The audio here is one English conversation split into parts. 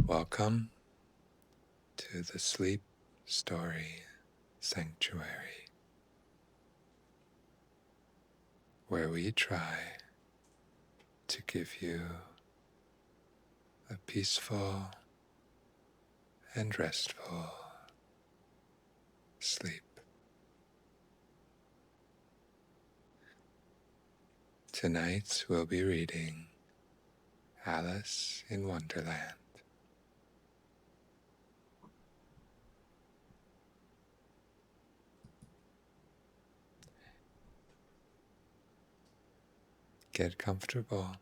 Welcome to the Sleep Story Sanctuary, where we try to give you a peaceful and restful sleep. Tonight we'll be reading Alice in Wonderland. Get comfortable,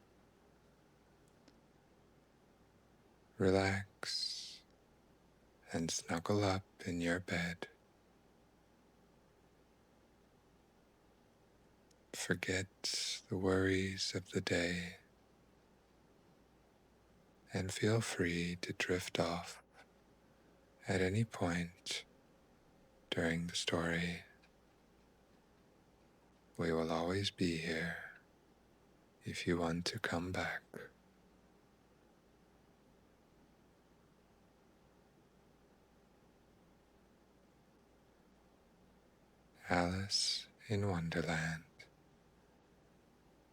relax, and snuggle up in your bed. Forget the worries of the day and feel free to drift off at any point during the story. We will always be here if you want to come back. Alice in Wonderland,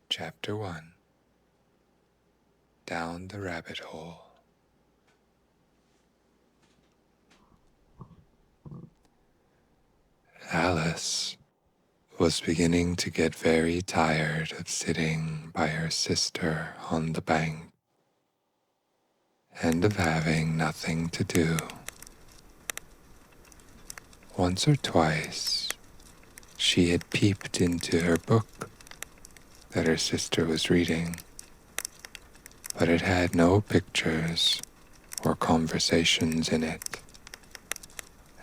Chapter 1, Down the Rabbit Hole. Alice was beginning to get very tired of sitting by her sister on the bank and of having nothing to do. Once or twice, she had peeped into her book that her sister was reading, but it had no pictures or conversations in it.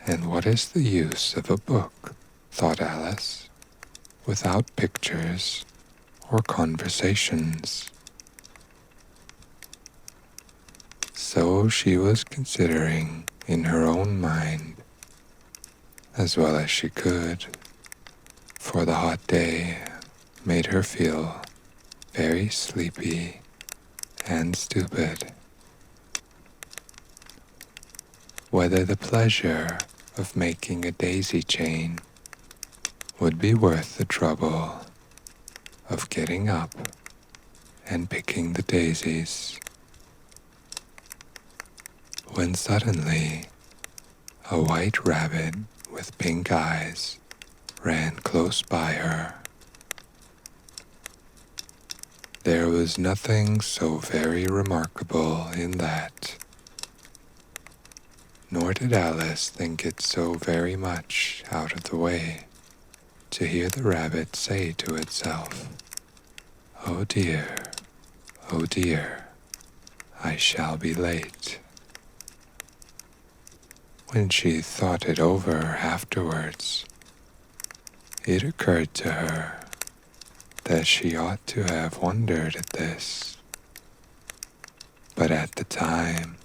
And what is the use of a book, thought Alice, without pictures or conversations? So she was considering in her own mind, as well as she could, for the hot day made her feel very sleepy and stupid, whether the pleasure of making a daisy chain would be worth the trouble of getting up and picking the daisies, when suddenly a white rabbit with pink eyes ran close by her. There was nothing so very remarkable in that, nor did Alice think it so very much out of the way to hear the rabbit say to itself, oh dear, I shall be late." When she thought it over afterwards, it occurred to her that she ought to have wondered at this, but at the time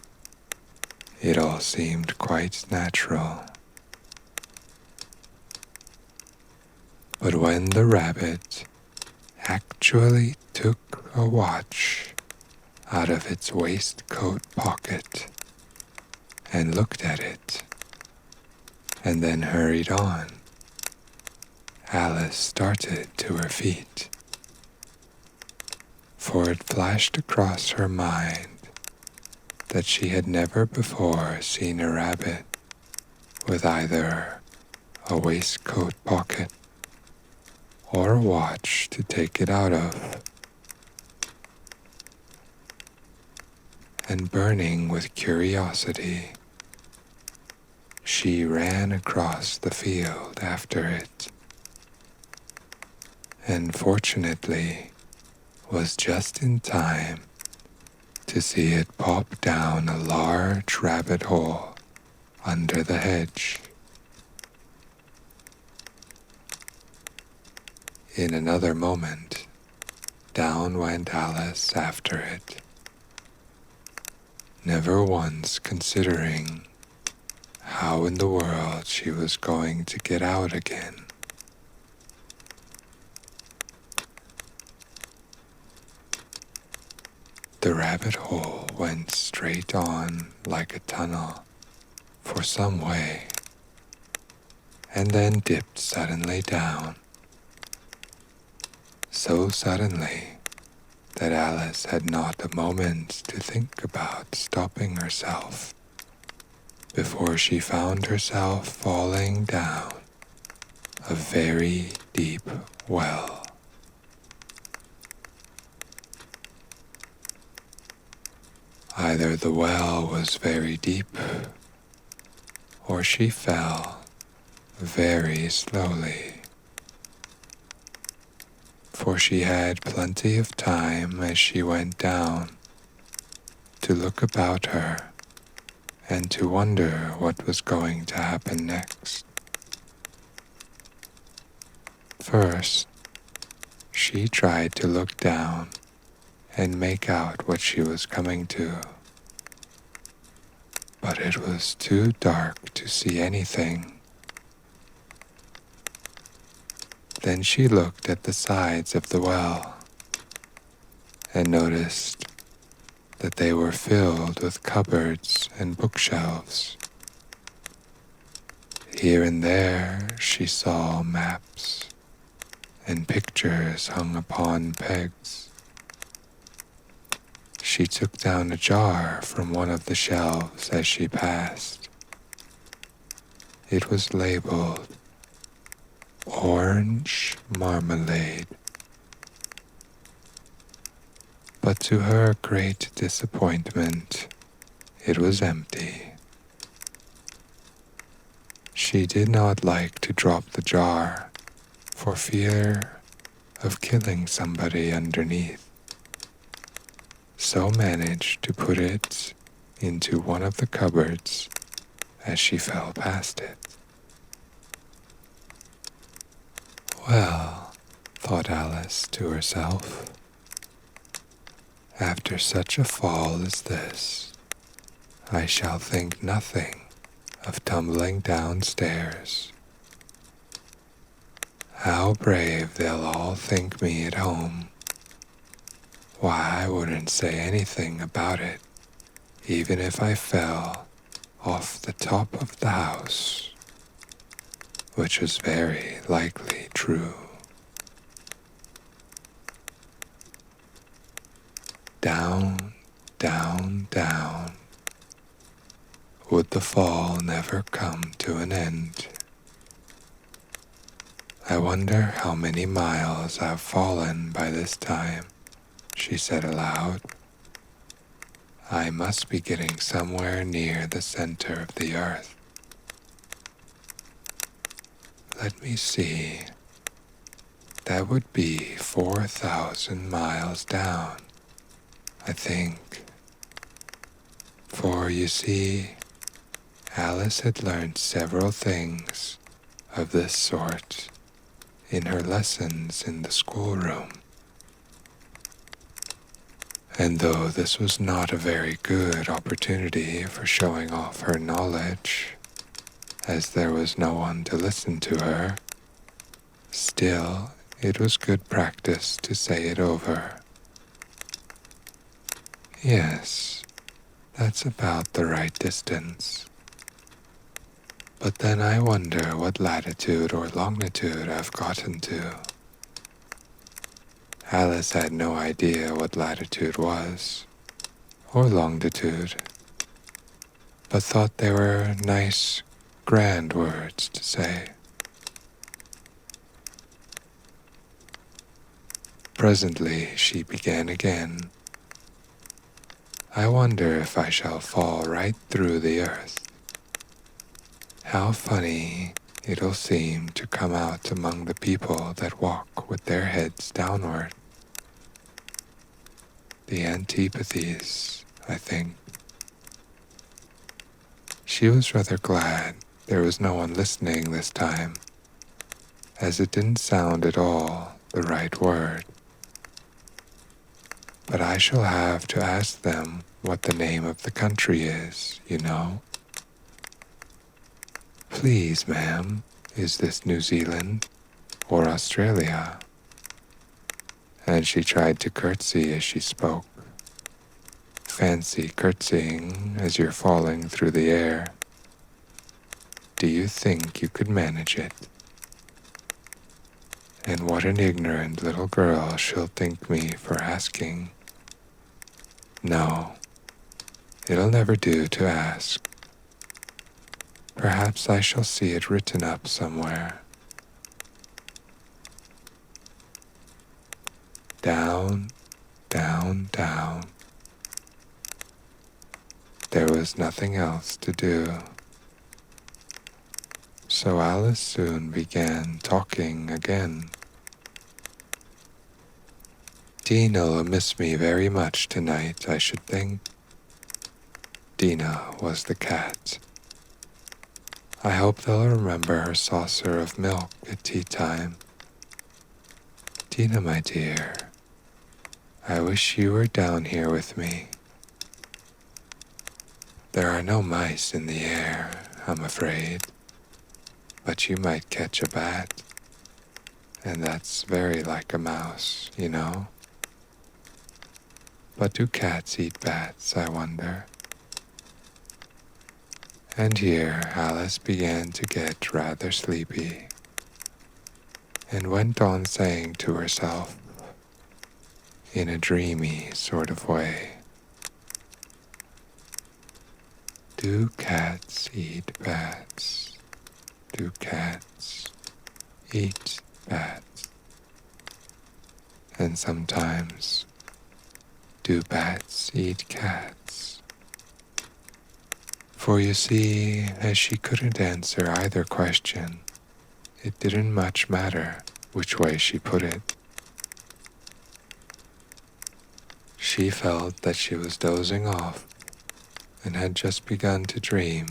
it all seemed quite natural. But when the rabbit actually took a watch out of its waistcoat pocket and looked at it, and then hurried on, Alice started to her feet, for it flashed across her mind that she had never before seen a rabbit with either a waistcoat pocket or a watch to take it out of. And burning with curiosity, she ran across the field after it, and fortunately was just in time to see it pop down a large rabbit hole under the hedge. In another moment, down went Alice after it, never once considering how in the world she was going to get out again. the rabbit hole went straight on like a tunnel for some way, and then dipped suddenly down, so suddenly that Alice had not a moment to think about stopping herself before she found herself falling down a very deep well. Either the well was very deep, or she fell very slowly, for she had plenty of time as she went down to look about her and to wonder what was going to happen next. First, she tried to look down and make out what she was coming to, but it was too dark to see anything. Then she looked at the sides of the well and noticed that they were filled with cupboards and bookshelves. Here and there she saw maps and pictures hung upon pegs. She took down a jar from one of the shelves as she passed. It was labeled Orange Marmalade. But to her great disappointment, it was empty. She did not like to drop the jar for fear of killing somebody underneath, so managed to put it into one of the cupboards as she fell past it. Well, thought Alice to herself, after such a fall as this, I shall think nothing of tumbling downstairs. How brave they'll all think me at home. Why, I wouldn't say anything about it, even if I fell off the top of the house, which was very likely true. Down, down, down. Would the fall never come to an end? I wonder how many miles I've fallen by this time, she said aloud. I must be getting somewhere near the center of the earth. Let me see. That would be 4,000 miles down, I think. For you see, Alice had learned several things of this sort in her lessons in the schoolroom. And though this was not a very good opportunity for showing off her knowledge, as there was no one to listen to her, still it was good practice to say it over. Yes, that's about the right distance. But then I wonder what latitude or longitude I've gotten to. Alice had no idea what latitude was, or longitude, but thought they were nice, grand words to say. Presently she began again. I wonder if I shall fall right through the earth. How funny it'll seem to come out among the people that walk with their heads downward. The antipathies, I think. She was rather glad there was no one listening this time, as it didn't sound at all the right word. But I shall have to ask them what the name of the country is, you know. Please, ma'am, is this New Zealand or Australia? And she tried to curtsy as she spoke. fancy curtsying as you're falling through the air. Do you think you could manage it? And what an ignorant little girl she'll think me for asking. No, it'll never do to ask. Perhaps I shall see it written up somewhere. Down, down, down. There was nothing else to do. So Alice soon began talking again. Dinah'll miss me very much tonight, I should think. Dinah was the cat. I hope they'll remember her saucer of milk at tea time. Dinah, my dear, I wish you were down here with me. There are no mice in the air, I'm afraid, but you might catch a bat, and that's very like a mouse, you know. But do cats eat bats, I wonder? And here Alice began to get rather sleepy, and went on saying to herself, in a dreamy sort of way, do cats eat bats? Do cats eat bats? And sometimes, do bats eat cats? For you see, as she couldn't answer either question, it didn't much matter which way she put it. She felt that she was dozing off and had just begun to dream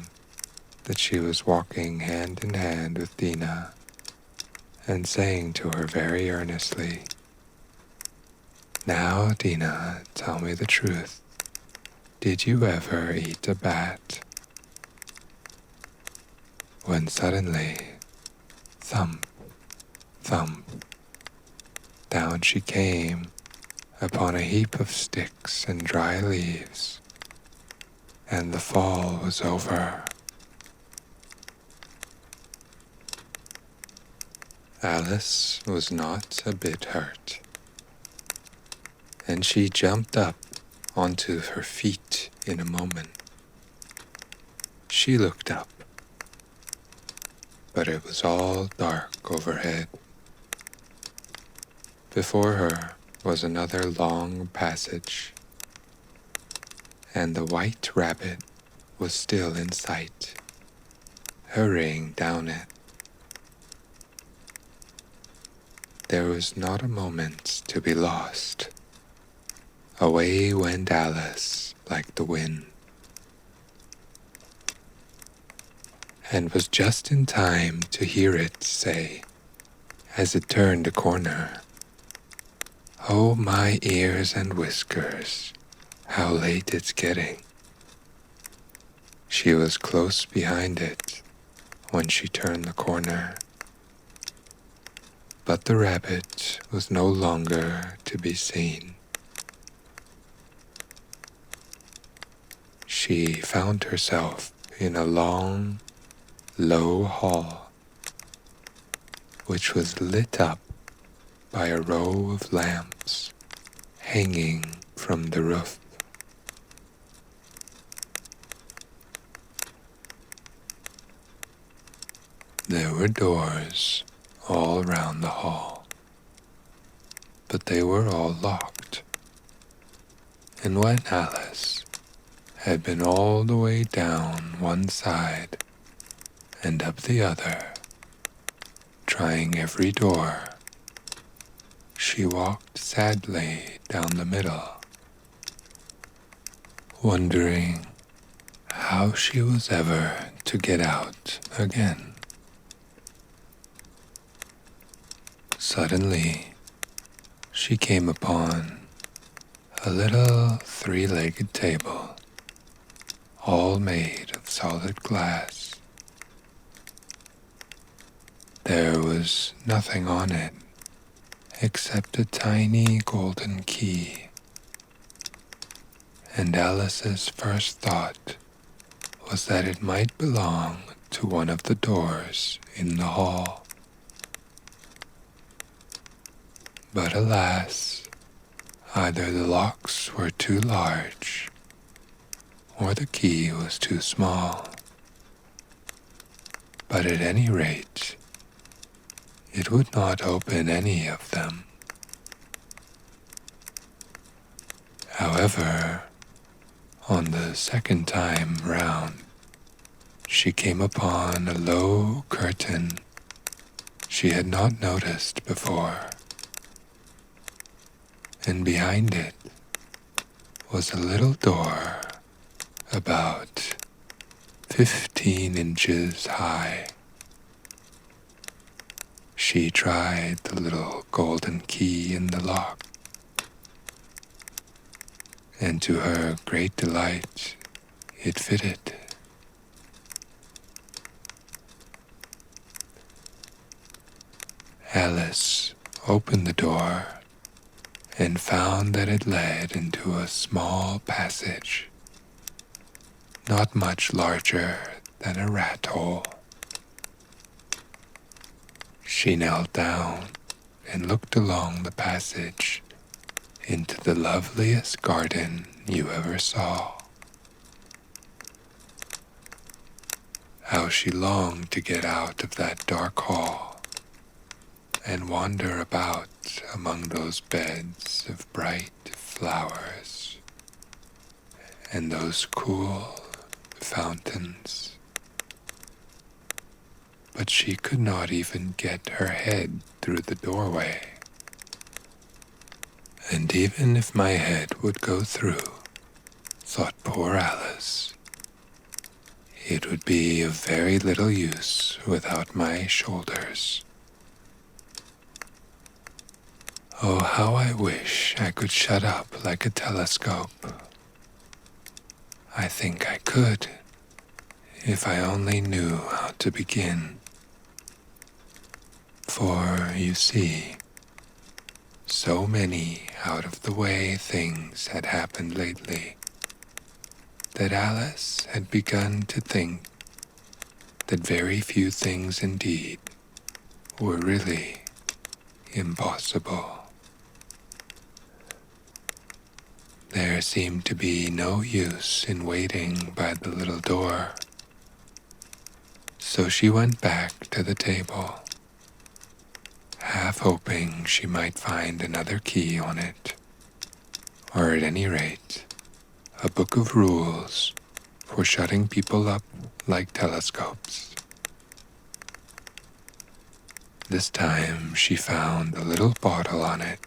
that she was walking hand in hand with Dinah and saying to her very earnestly, "Now, Dinah, tell me the truth. Did you ever eat a bat?" When suddenly, thump, thump, down she came upon a heap of sticks and dry leaves, and the fall was over. Alice was not a bit hurt, and she jumped up onto her feet in a moment. She looked up, but it was all dark overhead. Before her was another long passage, and the white rabbit was still in sight, hurrying down it. There was not a moment to be lost. Away went Alice like the wind, and was just in time to hear it say, as it turned a corner, "Oh, my ears and whiskers, how late it's getting." She was close behind it when she turned the corner, but the rabbit was no longer to be seen. She found herself in a long, low hall, which was lit up by a row of lamps hanging from the roof. There were doors all round the hall, but they were all locked, and when Alice had been all the way down one side and up the other, trying every door, she walked sadly down the middle, wondering how she was ever to get out again. Suddenly, she came upon a little three-legged table, all made of solid glass. There was nothing on it except a tiny golden key, and Alice's first thought was that it might belong to one of the doors in the hall. But alas, either the locks were too large or the key was too small. But at any rate, it would not open any of them. However, on the second time round, she came upon a low curtain she had not noticed before, and behind it was a little door about 15 inches high. She tried the little golden key in the lock, and to her great delight, it fitted. Alice opened the door and found that it led into a small passage, not much larger than a rat hole. She knelt down and looked along the passage into the loveliest garden you ever saw. How she longed to get out of that dark hall and wander about among those beds of bright flowers and those cool fountains. But she could not even get her head through the doorway. And even if my head would go through, thought poor Alice, it would be of very little use without my shoulders. Oh, how I wish I could shut up like a telescope. I think I could, if I only knew how to begin. For, you see, so many out-of-the-way things had happened lately that Alice had begun to think that very few things indeed were really impossible. There seemed to be no use in waiting by the little door, so she went back to the table, half hoping she might find another key on it, or at any rate, a book of rules for shutting people up like telescopes. This time she found a little bottle on it,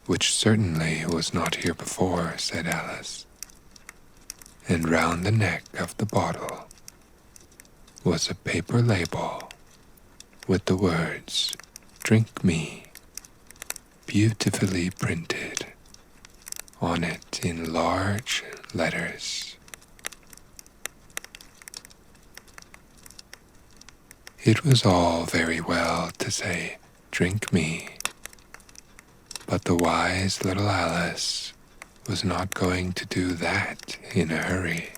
which certainly was not here before, said Alice, and round the neck of the bottle was a paper label with the words, "Drink me," beautifully printed on it in large letters. It was all very well to say, "Drink me," but the wise little Alice was not going to do that in a hurry.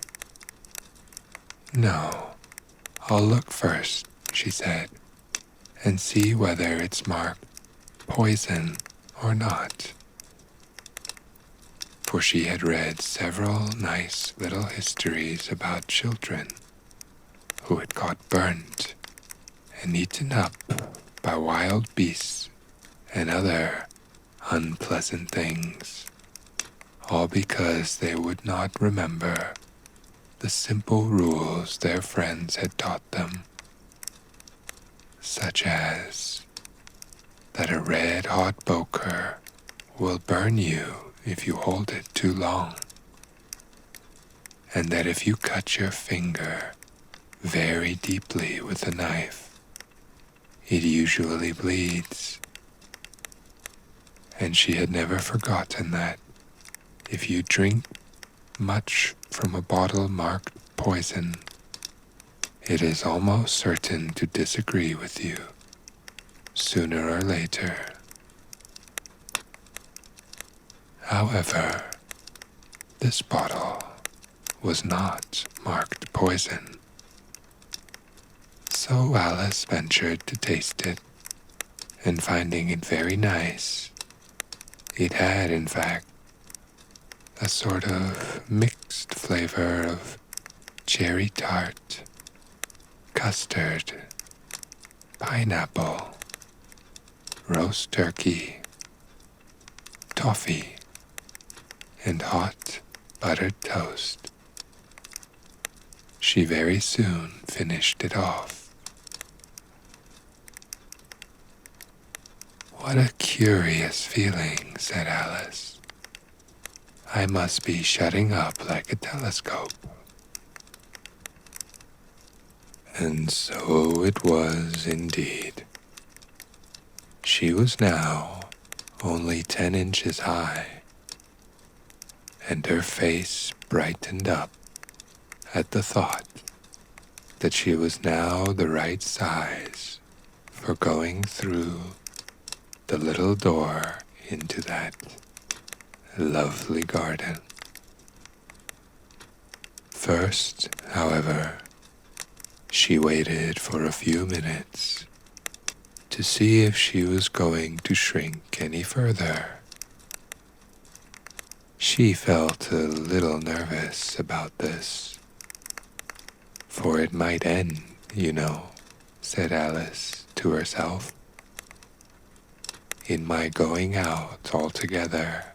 "No, I'll look first," she said, "and see whether it's marked poison or not." For she had read several nice little histories about children who had got burnt and eaten up by wild beasts and other unpleasant things, all because they would not remember the simple rules their friends had taught them, such as that a red-hot poker will burn you if you hold it too long, and that if you cut your finger very deeply with a knife, it usually bleeds. And she had never forgotten that if you drink much from a bottle marked poison, it is almost certain to disagree with you sooner or later. However, this bottle was not marked poison, so Alice ventured to taste it, and finding it very nice, it had in fact a sort of mixed flavor of cherry tart, custard, pineapple, roast turkey, toffee, and hot buttered toast. She very soon finished it off. "What a curious feeling," said Alice. "I must be shutting up like a telescope." And so it was indeed. She was now only 10 inches high, and her face brightened up at the thought that she was now the right size for going through the little door into that lovely garden. First, however, she waited for a few minutes to see if she was going to shrink any further. She felt a little nervous about this, for it might end, you know, said Alice to herself, in my going out altogether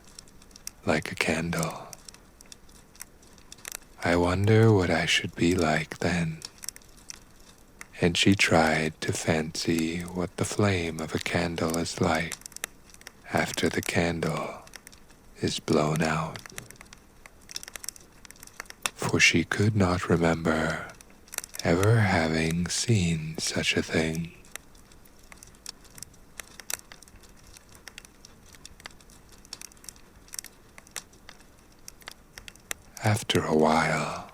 like a candle. I wonder what I should be like then. And she tried to fancy what the flame of a candle is like after the candle is blown out. For she could not remember ever having seen such a thing. After a while,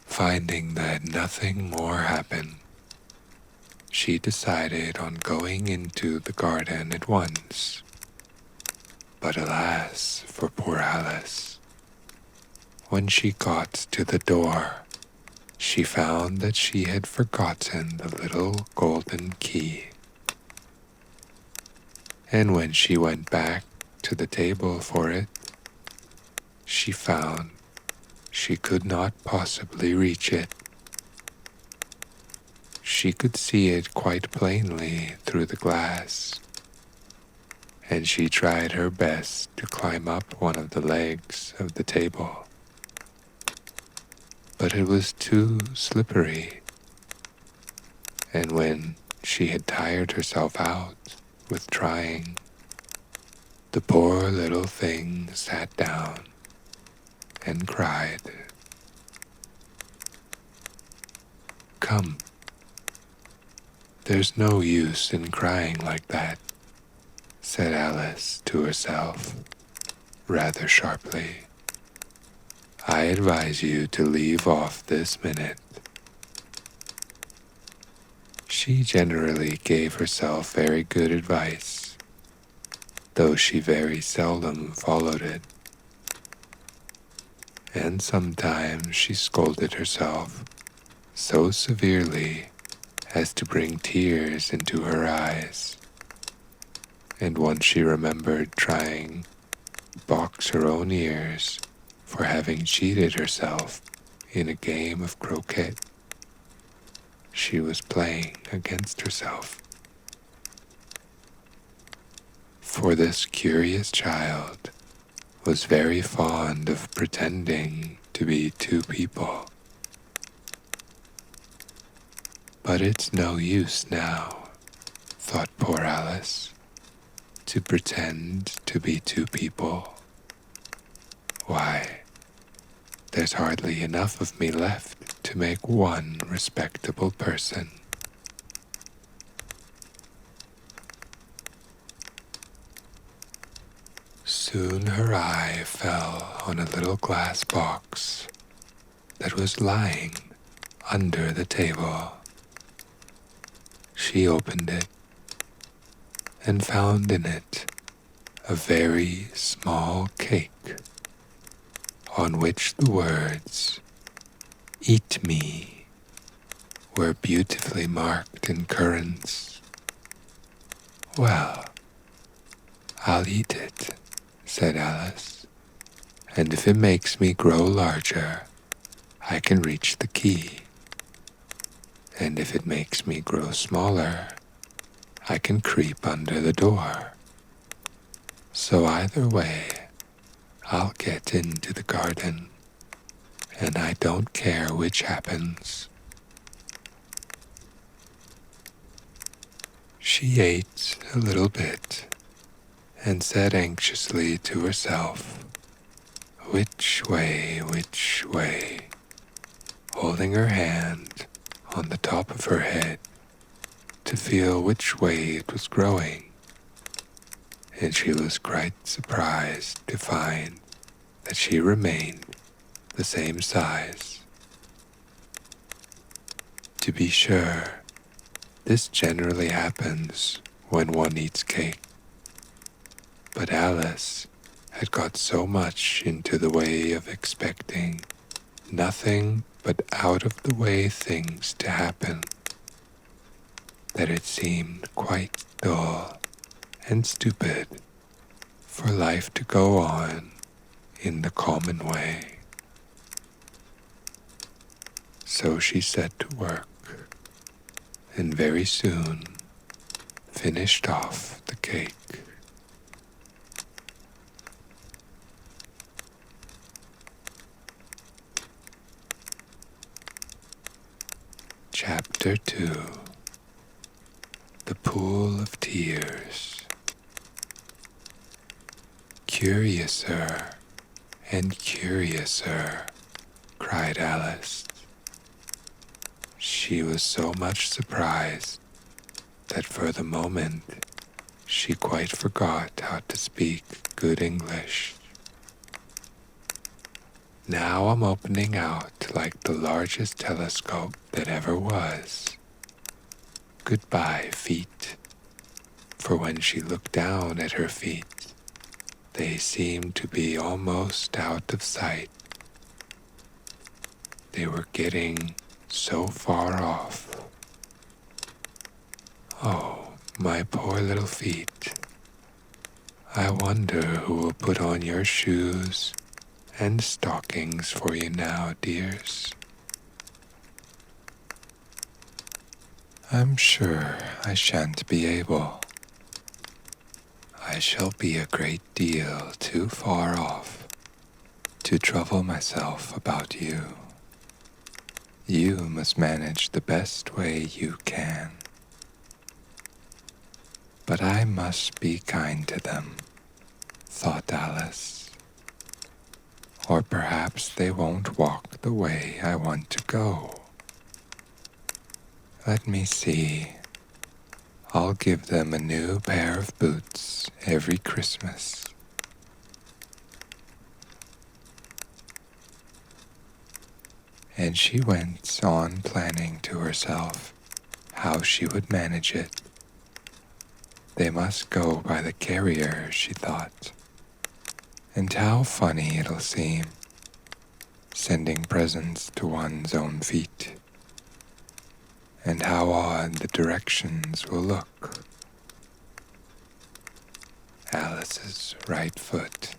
finding that nothing more happened, she decided on going into the garden at once. But alas for poor Alice, when she got to the door, she found that she had forgotten the little golden key. And when she went back to the table for it, she found she could not possibly reach it. She could see it quite plainly through the glass, and she tried her best to climb up one of the legs of the table. But it was too slippery, and when she had tired herself out with trying, the poor little thing sat down and cried. "Come, there's no use in crying like that," said Alice to herself, rather sharply. "I advise you to leave off this minute." She generally gave herself very good advice, though she very seldom followed it. And sometimes she scolded herself so severely as to bring tears into her eyes. And once she remembered trying to box her own ears for having cheated herself in a game of croquet. She was playing against herself. For this curious child was very fond of pretending to be two people. But it's no use now, thought poor Alice, to pretend to be two people. Why, there's hardly enough of me left to make one respectable person. Soon her eye fell on a little glass box that was lying under the table. She opened it and found in it a very small cake on which the words, "Eat me," were beautifully marked in currants. "Well, I'll eat it," said Alice, "and if it makes me grow larger, I can reach the key. And if it makes me grow smaller, I can creep under the door. So either way, I'll get into the garden, and I don't care which happens." She ate a little bit and said anxiously to herself, "Which way, which way?" holding her hand on the top of her head to feel which way it was growing, and she was quite surprised to find that she remained the same size. To be sure, this generally happens when one eats cake, but Alice had got so much into the way of expecting nothing but out-of-the-way things to happen that it seemed quite dull and stupid for life to go on in the common way. So she set to work, and very soon finished off the cake. Chapter 2. The Pool of Tears. "Curiouser and curiouser," cried Alice. She was so much surprised that for the moment she quite forgot how to speak good English. "Now I'm opening out like the largest telescope that ever was. Goodbye, feet." For when she looked down at her feet, they seemed to be almost out of sight. They were getting so far off. "Oh, my poor little feet. I wonder who will put on your shoes and stockings for you now, dears." "I'm sure I shan't be able. I shall be a great deal too far off to trouble myself about you. You must manage the best way you can. But I must be kind to them," thought Alice, "or perhaps they won't walk the way I want to go. Let me see. I'll give them a new pair of boots every Christmas." And she went on planning to herself how she would manage it. They must go by the carrier, she thought, and how funny it'll seem, sending presents to one's own feet. And how odd the directions will look. Alice's right foot,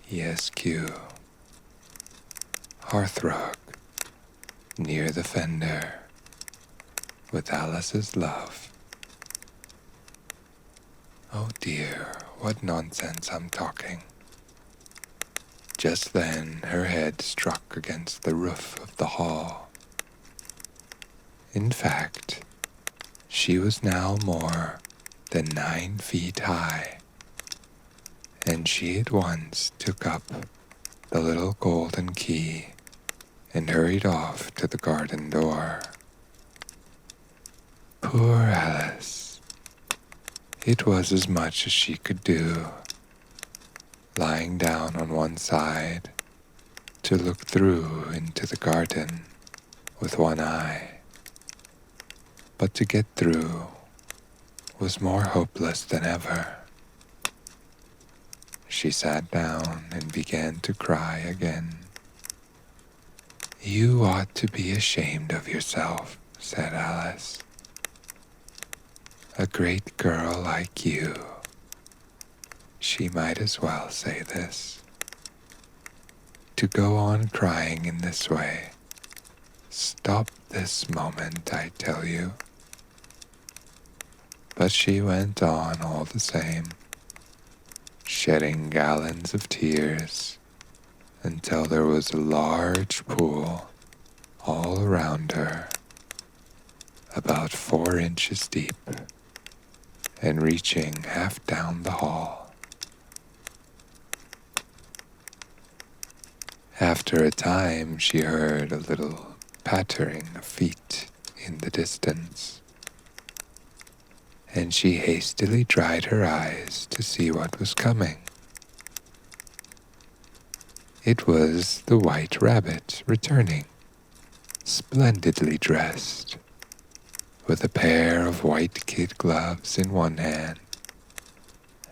ESQ. Hearthrug, near the fender, with Alice's love. Oh dear, what nonsense I'm talking. Just then her head struck against the roof of the hall. In fact, she was now more than 9 feet high, and she at once took up the little golden key and hurried off to the garden door. Poor Alice! It was as much as she could do, lying down on one side to look through into the garden with one eye. But to get through was more hopeless than ever. She sat down and began to cry again. "You ought to be ashamed of yourself," said Alice. "A great girl like you." She might as well say this. "To go on crying in this way. Stop this moment, I tell you." But she went on all the same, shedding gallons of tears until there was a large pool all around her, about 4 inches deep and reaching half down the hall. After a time, she heard a little pattering of feet in the distance, and she hastily dried her eyes to see what was coming. It was the White Rabbit returning, splendidly dressed, with a pair of white kid gloves in one hand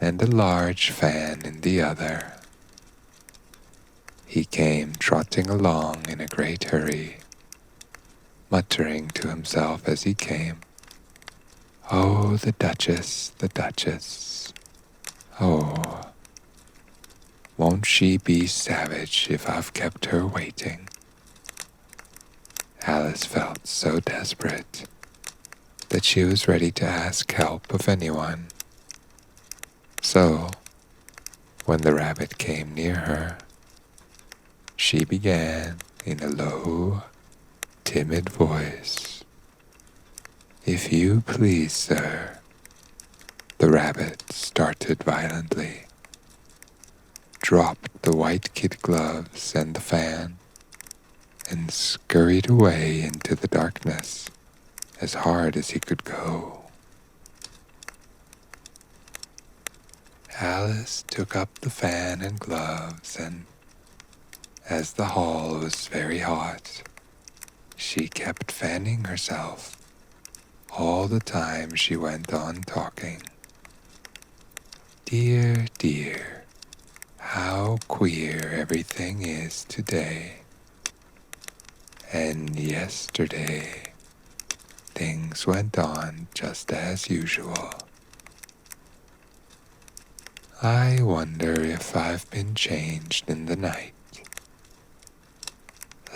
and a large fan in the other. He came trotting along in a great hurry, muttering to himself as he came, "Oh, the Duchess, the Duchess! Oh, won't she be savage if I've kept her waiting?" Alice felt so desperate that she was ready to ask help of anyone. So, when the rabbit came near her, she began in a low, timid voice, "If you please, sir." The rabbit started violently, dropped the white kid gloves and the fan, and scurried away into the darkness as hard as he could go. Alice took up the fan and gloves, and as the hall was very hot, she kept fanning herself all the time she went on talking. "Dear, dear, how queer everything is today. And yesterday, things went on just as usual. I wonder if I've been changed in the night.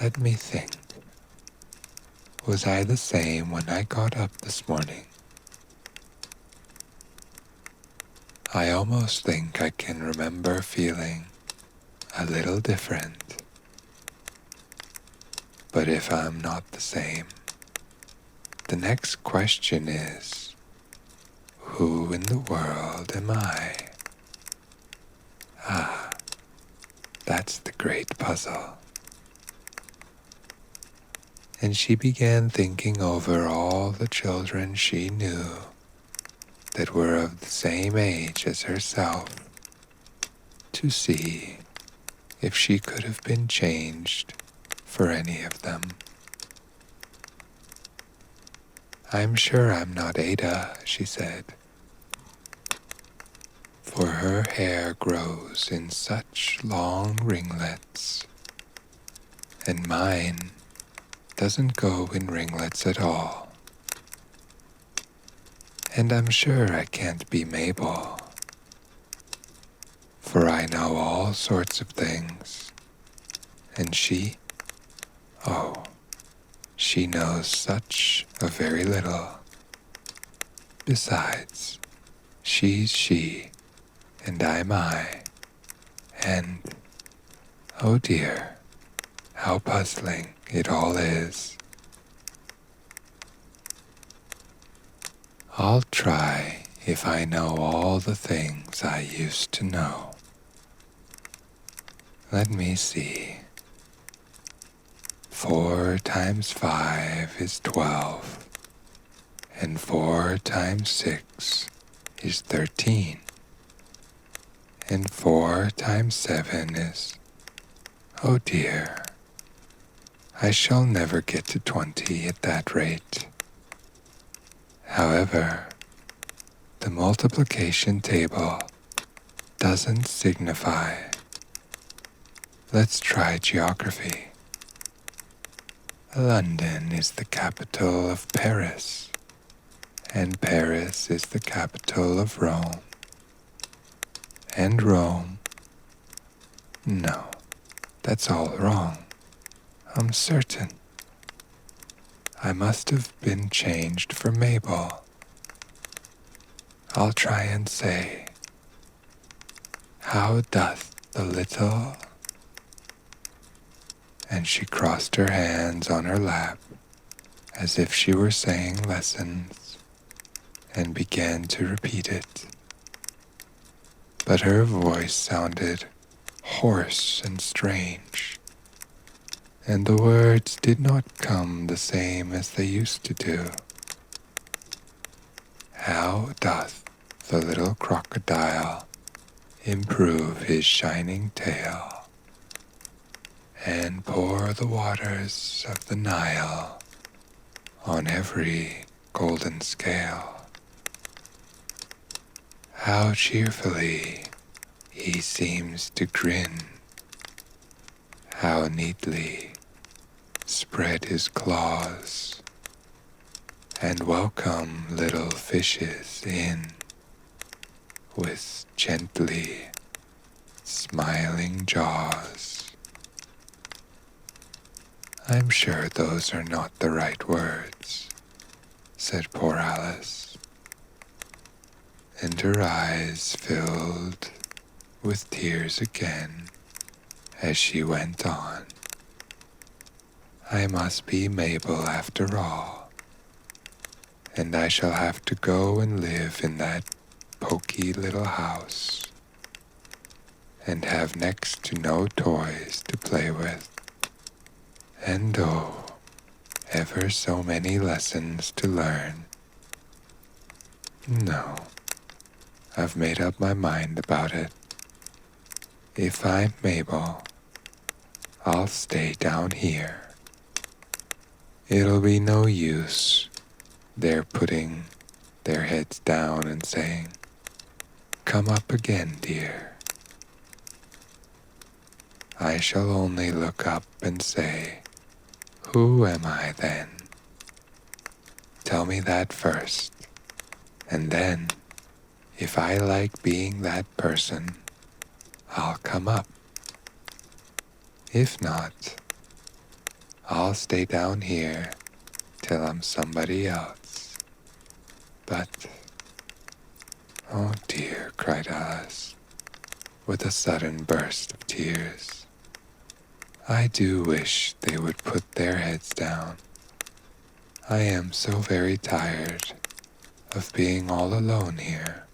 Let me think. Was I the same when I got up this morning? I almost think I can remember feeling a little different. But if I'm not the same, the next question is, who in the world am I? Ah, that's the great puzzle." And she began thinking over all the children she knew that were of the same age as herself, to see if she could have been changed for any of them. "I'm sure I'm not Ada," she said, "for her hair grows in such long ringlets, and mine doesn't go in ringlets at all. And I'm sure I can't be Mabel, for I know all sorts of things, and she, oh, she knows such a very little. Besides, she's she, and I'm I, and, oh dear, how puzzling it all is. I'll try if I know all the things I used to know. Let me see. 4 times 5 is 12, and 4 times 6 is 13, and 4 times 7 is, oh dear, I shall never get to 20 at that rate. However, the multiplication table doesn't signify. Let's try geography. London is the capital of Paris, and Paris is the capital of Rome. And Rome? No, that's all wrong. I'm certain. I must have been changed for Mabel. I'll try and say, how doth the little... And she crossed her hands on her lap as if she were saying lessons and began to repeat it. But her voice sounded hoarse and strange, and the words did not come the same as they used to do. How doth the little crocodile improve his shining tail and pour the waters of the Nile on every golden scale? How cheerfully he seems to grin, how neatly spread his claws, and welcome little fishes in with gently smiling jaws. I'm sure those are not the right words, said poor Alice, and her eyes filled with tears again as she went on. I must be Mabel after all, and I shall have to go and live in that poky little house, and have next to no toys to play with. And oh, ever so many lessons to learn. No, I've made up my mind about it. If I'm Mabel, I'll stay down here. It'll be no use their putting their heads down and saying, "Come up again, dear." I shall only look up and say, "Who am I then? Tell me that first, and then, if I like being that person, I'll come up. If not, I'll stay down here till I'm somebody else. But, oh dear," cried Alice, with a sudden burst of tears, "I do wish they would put their heads down. I am so very tired of being all alone here."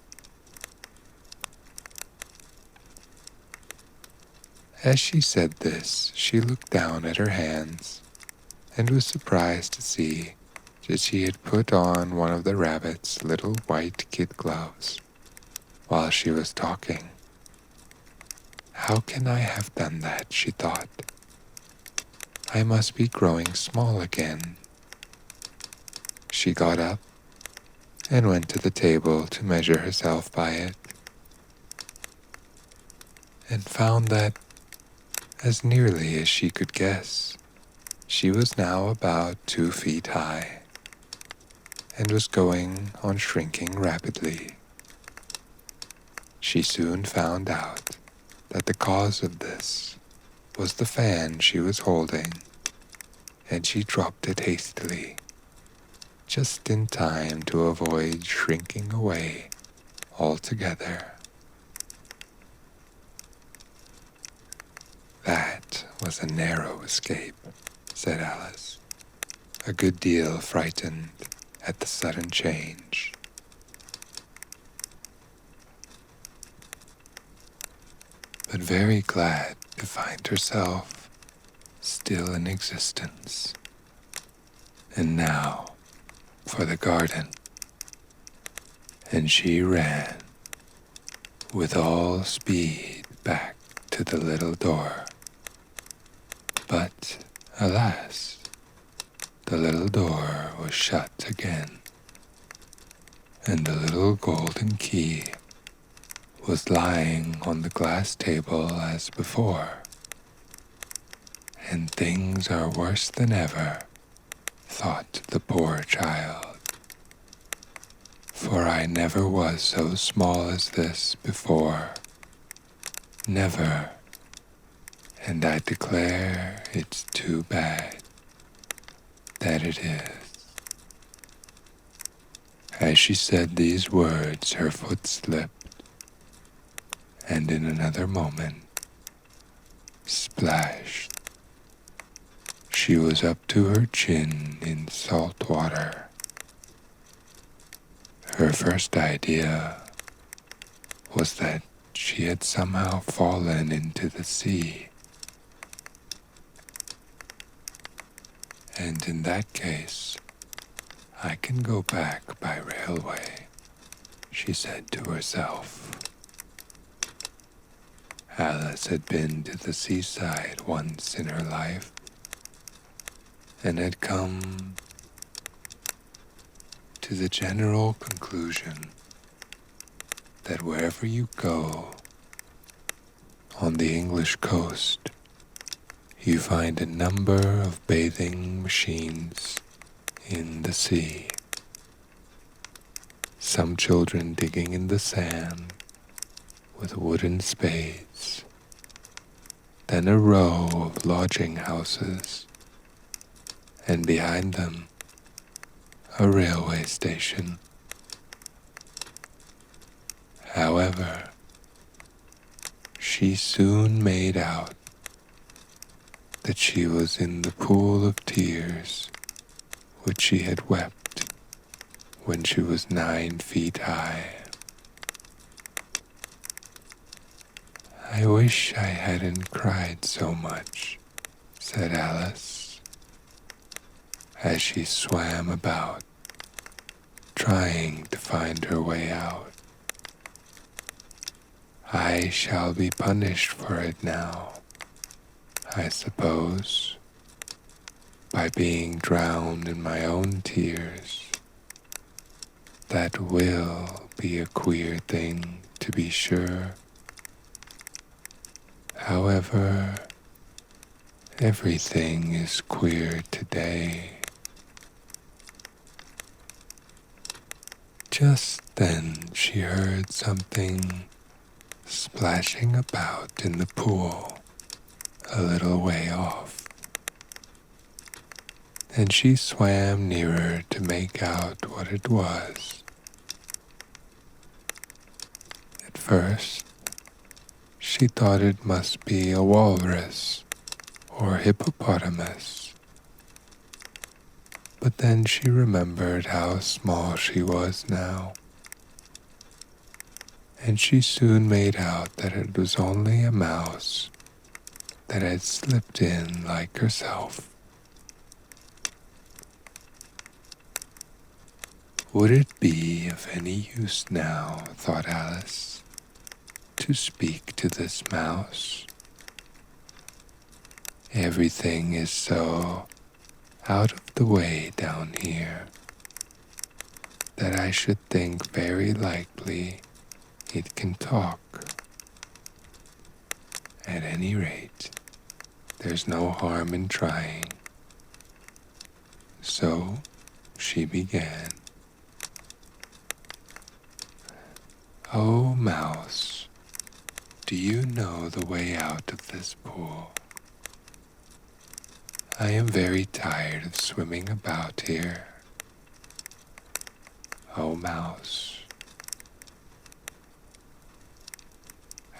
As she said this, she looked down at her hands and was surprised to see that she had put on one of the rabbit's little white kid gloves while she was talking. How can I have done that, she thought. I must be growing small again. She got up and went to the table to measure herself by it, and found that, as nearly as she could guess, she was now about 2 feet high, and was going on shrinking rapidly. She soon found out that the cause of this was the fan she was holding, and she dropped it hastily, just in time to avoid shrinking away altogether. "That was a narrow escape," said Alice, a good deal frightened at the sudden change. But very glad to find herself still in existence. And now for the garden. And she ran with all speed back to the little door. But, alas, the little door was shut again, and the little golden key was lying on the glass table as before, and things are worse than ever, thought the poor child, for I never was so small as this before, never, and I declare it's too bad that it is. As she said these words, her foot slipped, and in another moment, splashed, she was up to her chin in salt water. Her first idea was that she had somehow fallen into the sea, and in that case, I can go back by railway, she said to herself. Alice had been to the seaside once in her life, and had come to the general conclusion that wherever you go on the English coast, you find a number of bathing machines in the sea. Some children digging in the sand with wooden spades, then a row of lodging houses, and behind them a railway station. However, she soon made out that she was in the pool of tears which she had wept when she was 9 feet high. I wish I hadn't cried so much, said Alice, as she swam about, trying to find her way out. I shall be punished for it now, I suppose, by being drowned in my own tears. That will be a queer thing, to be sure. However, everything is queer today. Just then she heard something splashing about in the pool a little way off, and she swam nearer to make out what it was. At first, she thought it must be a walrus or hippopotamus, but then she remembered how small she was now, and she soon made out that it was only a mouse that had slipped in like herself. Would it be of any use now, thought Alice, to speak to this mouse? Everything is so out of the way down here that I should think very likely it can talk. At any rate, there's no harm in trying. So she began. Oh, mouse, do you know the way out of this pool? I am very tired of swimming about here. Oh, mouse.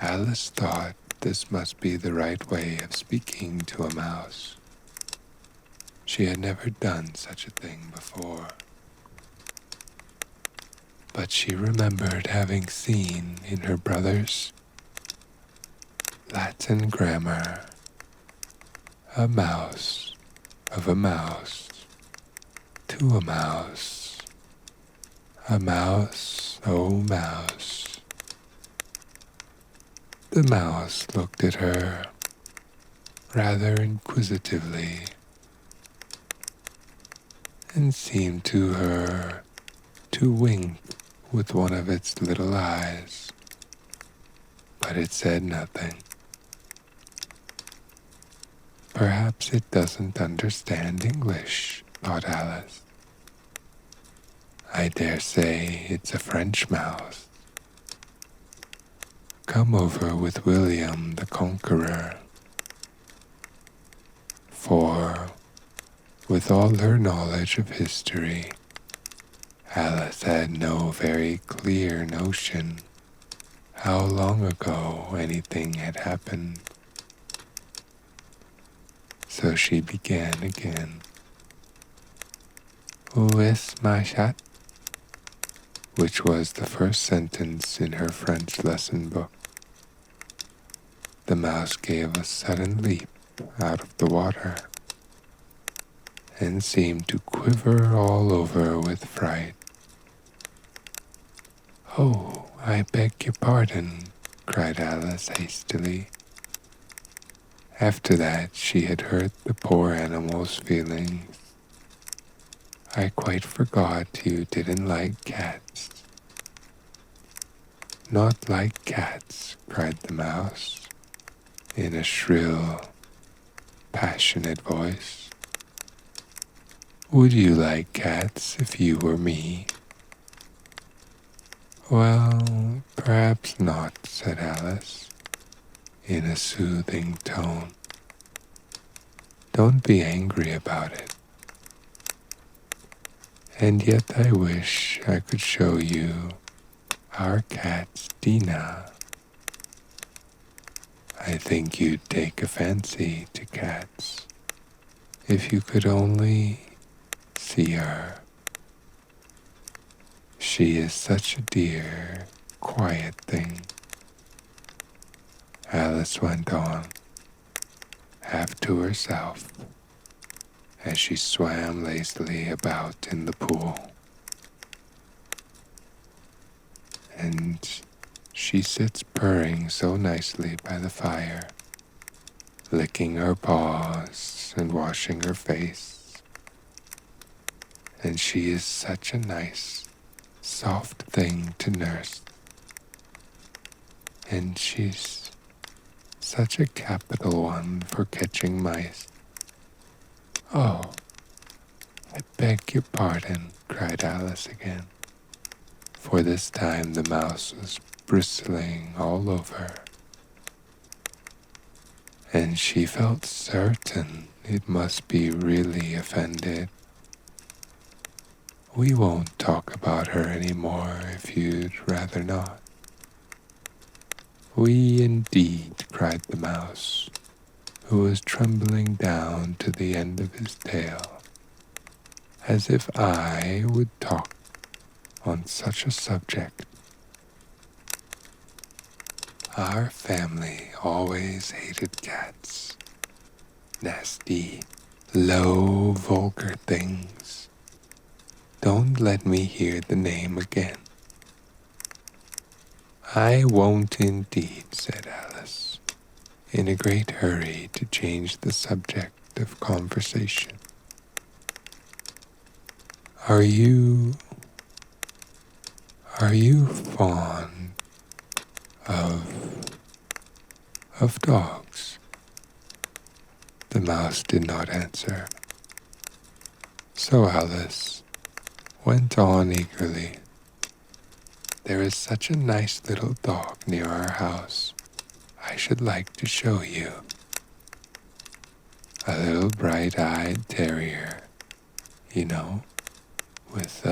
Alice thought this must be the right way of speaking to a mouse. She had never done such a thing before. But she remembered having seen in her brother's Latin grammar a mouse of a mouse to a mouse, a mouse, oh mouse. The mouse looked at her rather inquisitively and seemed to her to wink with one of its little eyes. but it said nothing. Perhaps it doesn't understand English, thought Alice. I dare say it's a French mouse. Come over with William the Conqueror. For, with all her knowledge of history, Alice had no very clear notion how long ago anything had happened. So she began again. Où est ma chat? Which was the first sentence in her French lesson book. The mouse gave a sudden leap out of the water and seemed to quiver all over with fright. Oh, I beg your pardon, cried Alice hastily. After that, she had hurt the poor animal's feelings. I quite forgot you didn't like cats. Not like cats, cried the mouse, in a shrill, passionate voice. Would you like cats if you were me? Well, perhaps not, said Alice, in a soothing tone. Don't be angry about it. And yet I wish I could show you our cat's Dina. I think you'd take a fancy to cats if you could only see her. She is such a dear, quiet thing. Alice went on, half to herself, as she swam lazily about in the pool. And she sits purring so nicely by the fire, licking her paws and washing her face. And she is such a nice, soft thing to nurse. And she's such a capital one for catching mice. Oh, I beg your pardon, cried Alice again, for this time the mouse was bristling all over, and she felt certain it must be really offended. We won't talk about her any more if you'd rather not. We indeed, cried the mouse, who was trembling down to the end of his tail, as if I would talk on such a subject. Our family always hated cats. Nasty, low, vulgar things. Don't let me hear the name again. I won't indeed, said Alice, in a great hurry to change the subject of conversation. Are you fond of dogs? The mouse did not answer. So Alice went on eagerly. There is such a nice little dog near our house. I should like to show you. A little bright-eyed terrier, you know, with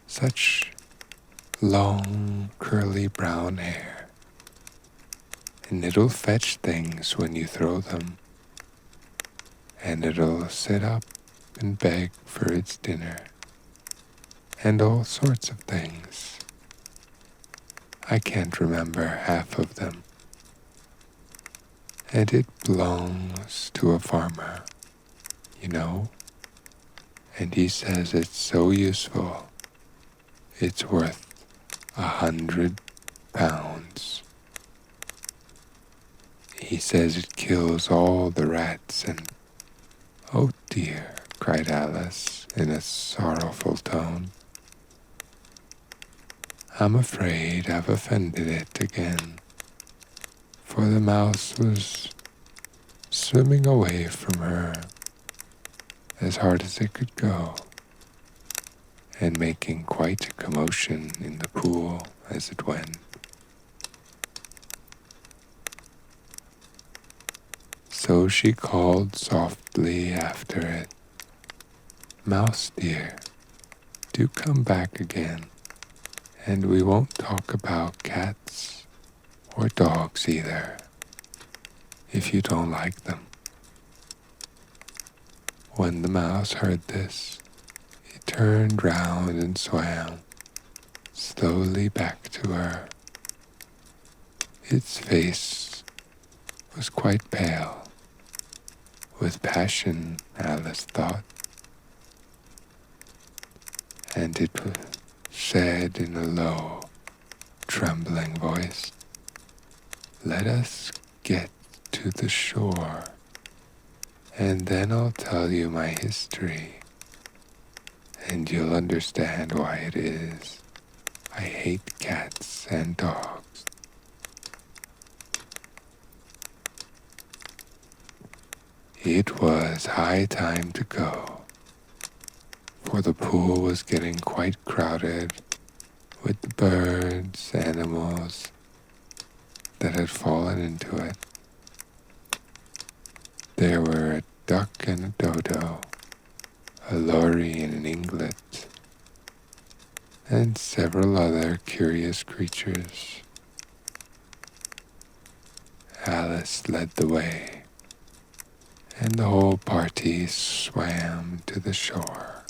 such long, curly brown hair. And it'll fetch things when you throw them. And it'll sit up and beg for its dinner. And all sorts of things. I can't remember half of them. And it belongs to a farmer, you know, and he says it's so useful, it's worth £100. He says it kills all the rats and... Oh dear, cried Alice in a sorrowful tone. I'm afraid I've offended it again, for the mouse was swimming away from her as hard as it could go, and making quite a commotion in the pool as it went. So she called softly after it, "Mouse dear, do come back again, and we won't talk about cats or dogs either, if you don't like them." When the mouse heard this, it turned round and swam slowly back to her. Its face was quite pale, with passion, Alice thought, and it said in a low, trembling voice, "Let us get to the shore, and then I'll tell you my history, and you'll understand why it is I hate cats and dogs." It was high time to go, for the pool was getting quite crowded with the birds, animals that had fallen into it. There were a duck and a dodo, a lory and an eaglet, and several other curious creatures. Alice led the way, and the whole party swam to the shore.